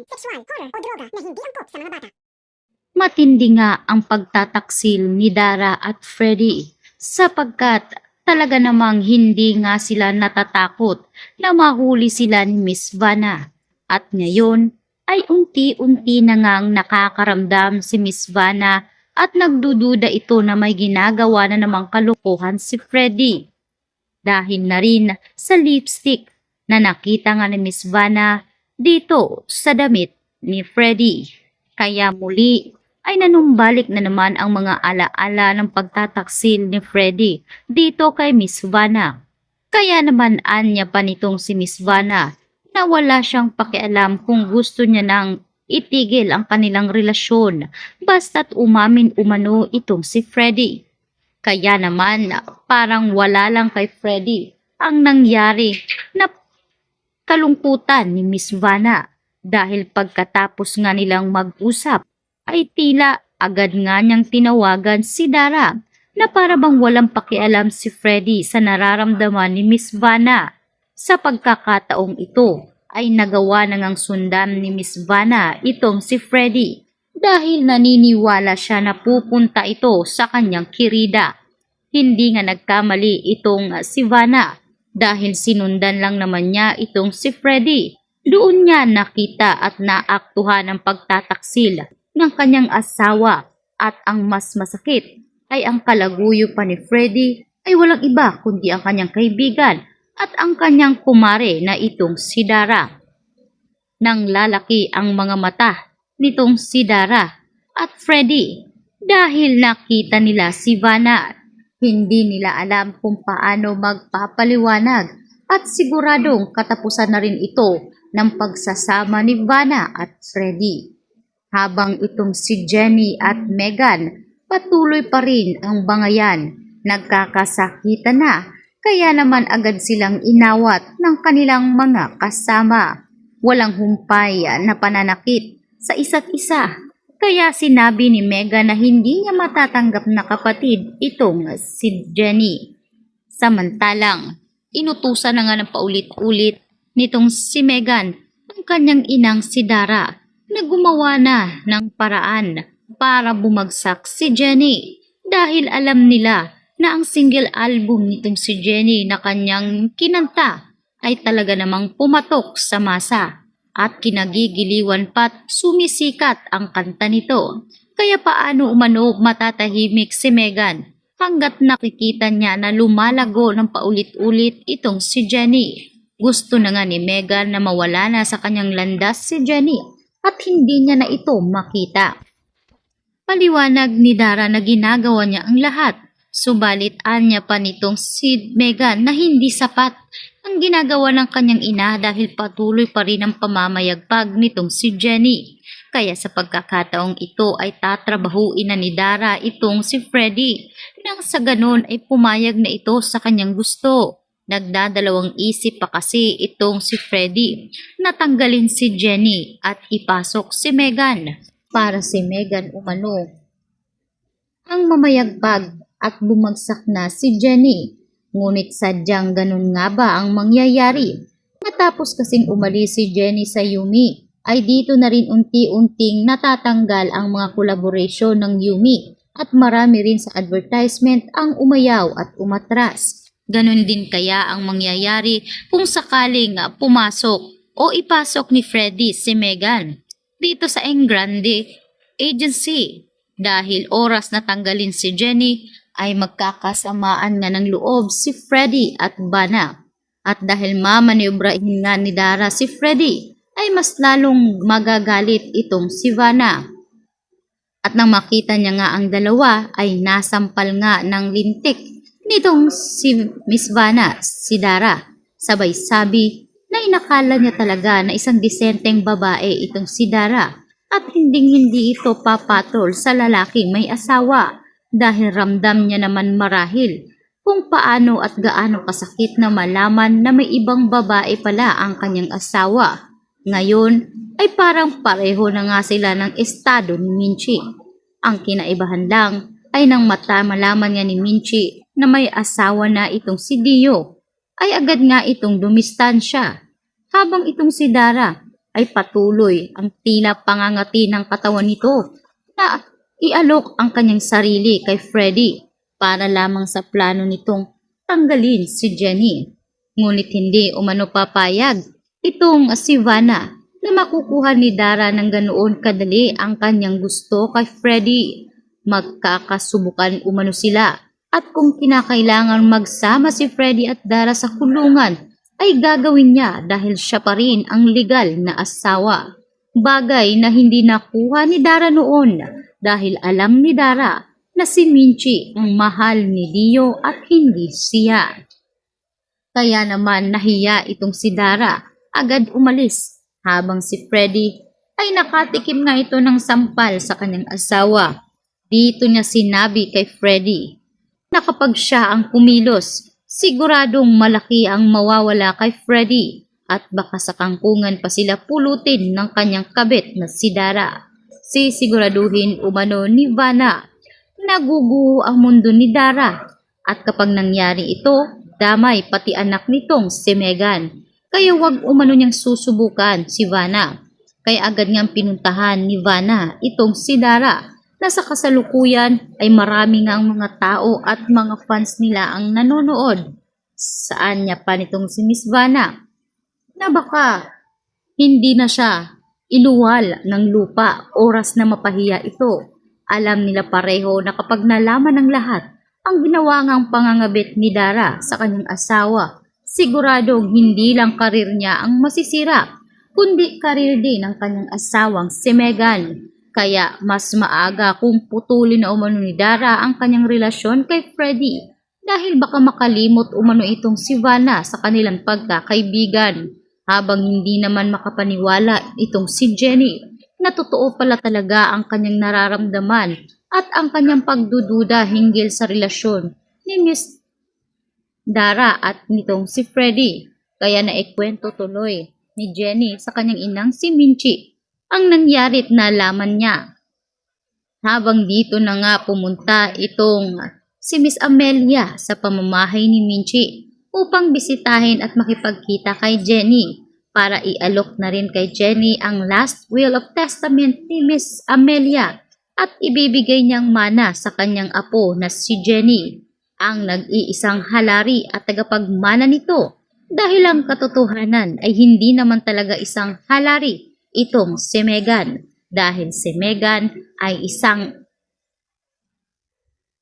sexual, horror o droga na hindi angkop sa mga bata. Matindi nga ang pagtataksil ni Dara at Freddy sapagkat talaga namang hindi nga sila natatakot na mahuli sila ni Miss Vanna. At ngayon ay unti-unti na ngang nakakaramdam si Miss Vanna at nagdududa ito na may ginagawa na namang kalokohan si Freddy. Dahil na rin sa lipstick na nakita nga ni Miss Vanna dito sa damit ni Freddy. Kaya muli ay nanumbalik na naman ang mga alaala ng pagtataksil ni Freddy dito kay Miss Vanna. Kaya naman anya pa nitong si Miss Vanna na wala siyang pakialam kung gusto niya nang itigil ang kanilang relasyon basta't umamin umano itong si Freddy. Kaya naman parang wala lang kay Freddy ang nangyari na kalungkutan ni Miss Vanna dahil pagkatapos nga nilang mag-usap ay tila agad nga niyang tinawagan si Dara na para bang walang pakialam si Freddy sa nararamdaman ni Miss Vanna. Sa pagkakataong ito ay nagawa na ngang sundan ni Miss Vanna itong si Freddy dahil naniniwala siya na pupunta ito sa kanyang kirida. Hindi nga nagkamali itong si Vanna dahil sinundan lang naman niya itong si Freddy. Doon niya nakita at naaktuhan ang pagtataksil ng kanyang asawa at ang mas masakit ay ang kalaguyo pa ni Freddy ay walang iba kundi ang kanyang kaibigan at ang kanyang kumare na itong si Dara. Nang lalaki ang mga mata nitong si Dara at Freddy dahil nakita nila si Vanna. Hindi nila alam kung paano magpapaliwanag at siguradong katapusan na rin ito ng pagsasama ni Vanna at Freddy. Habang itong si Jenny at Megan patuloy pa rin ang bangayan, nagkakasakitan na, kaya naman agad silang inawat ng kanilang mga kasama. Walang humpay na pananakit sa isa't isa, kaya sinabi ni Megan na hindi niya matatanggap na kapatid itong si Jenny. Samantalang, inutusan na nga ng paulit-ulit nitong si Megan ang kanyang inang si Dara na gumawa na ng paraan para bumagsak si Jenny dahil alam nila na ang single album nitong si Jenny na kanyang kinanta ay talaga namang pumatok sa masa at kinagigiliwan pa't sumisikat ang kanta nito. Kaya paano umano matatahimik si Megan hanggat nakikita niya na lumalago ng paulit-ulit itong si Jenny. Gusto na nga ni Megan na mawala na sa kanyang landas si Jenny at hindi niya na ito makita. Paliwanag ni Dara na ginagawa niya ang lahat, subalit anya pa nitong si Megan na hindi sapat ang ginagawa ng kanyang ina dahil patuloy pa rin ang pamamayagpag nitong si Jenny. Kaya sa pagkakataong ito ay tatrabahuin na ni Dara itong si Freddy nang sa ganon ay pumayag na ito sa kanyang gusto. Nagdadalawang isip pa kasi itong si Freddy na tanggalin si Jenny at ipasok si Megan para si Megan umano ang mamayagpag at bumagsak na si Jenny. Ngunit sadyang ganun nga ba ang mangyayari? Matapos kasing umalis si Jenny sa Yumi ay dito na rin unti-unting natatanggal ang mga collaboration ng Yumi at marami rin sa advertisement ang umayaw at umatras. Ganon din kaya ang mangyayari kung sakaling pumasok o ipasok ni Freddy si Megan dito sa Engrande Agency. Dahil oras na tanggalin si Jenny ay magkakasamaan nga ng loob si Freddy at Vanna. At dahil mamaniobrahin nga ni Dara si Freddy ay mas lalong magagalit itong si Vanna. At nang makita niya nga ang dalawa ay nasampal nga ng lintik nitong si Miss Vanna, si Dara. Sabay sabi na inakala niya talaga na isang disenteng babae itong si Dara at hindi ito papatol sa lalaking may asawa dahil ramdam niya naman marahil kung paano at gaano kasakit na malaman na may ibang babae pala ang kanyang asawa. Ngayon ay parang pareho na nga sila ng estado ni Minchi. Ang kinaibahan lang ay nang malaman nga ni Minchi na may asawa na itong si Dio, ay agad nga itong dumistansya. Habang itong si Dara ay patuloy ang tila pangangati ng katawan nito na ialok ang kanyang sarili kay Freddy para lamang sa plano nitong tanggalin si Jenny. Ngunit hindi umano papayag itong si Vanna na makukuha ni Dara ng ganoon kadali ang kanyang gusto kay Freddy. Magkakasubukan umano sila at kung kinakailangan magsama si Freddy at Dara sa kulungan ay gagawin niya dahil siya pa rin ang legal na asawa. Bagay na hindi nakuha ni Dara noon dahil alam ni Dara na si Minchi ang mahal ni Dio at hindi siya. Kaya naman nahiya itong si Dara, agad umalis habang si Freddy ay nakatikim nga ito ng sampal sa kanyang asawa. Dito niya sinabi kay Freddy na kapag siya ang kumilos, siguradong malaki ang mawawala kay Freddy at baka sa kangkungan pa sila pulutin ng kanyang kabit na si Dara. Sisiguraduhin umano ni Vanna naguguho ang mundo ni Dara at kapag nangyari ito, damay pati anak nitong si Megan. Kaya wag umano niyang susubukan si Vanna. Kaya agad niyang pinuntahan ni Vanna itong si Dara na sa kasalukuyan ay marami nga ang mga tao at mga fans nila ang nanonood. Saan niya pa nitong si Miss Vanna na baka hindi na siya iluwal ng lupa oras na mapahiya ito. Alam nila pareho na kapag nalaman ng lahat ang ginawa ngang pangangabit ni Dara sa kanyang asawa, siguradong hindi lang karir niya ang masisira, kundi karir din ng kanyang asawang si Megan. Kaya mas maaga kung putulin na umano ni Dara ang kanyang relasyon kay Freddy dahil baka makalimot umano itong si Vanna sa kanilang pagkakaibigan. Habang hindi naman makapaniwala itong si Jenny na totoo pala talaga ang kanyang nararamdaman at ang kanyang pagdududa hinggil sa relasyon ni Miss Dara at nitong si Freddy. Kaya naikwento tuloy ni Jenny sa kanyang inang si Minchi ang nangyarit na nalaman niya. Habang dito na nga pumunta itong si Miss Amelia sa pamamahay ni Minchi upang bisitahin at makipagkita kay Jenny para ialok na rin kay Jenny ang last will of testament ni Miss Amelia at ibibigay niyang mana sa kanyang apo na si Jenny, ang nag-iisang halari at tagapagmana nito dahil ang katotohanan ay hindi naman talaga isang halari itong si Megan dahil si Megan ay isang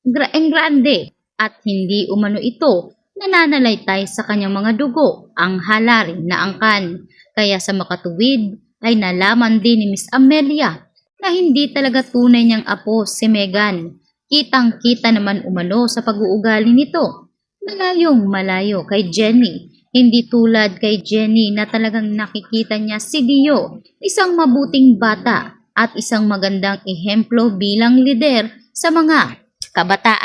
grande at hindi umano ito nananalaytay sa kanyang mga dugo ang halari na angkan. Kaya sa makatuwid ay nalaman din ni Miss Amelia na hindi talaga tunay niyang apo si Megan. Kitang-kita naman umano sa pag-uugali nito. Malayong malayo kay Jenny. Hindi tulad kay Jenny na talagang nakikita niya si Dio, isang mabuting bata at isang magandang ehemplo bilang lider sa mga kabataan.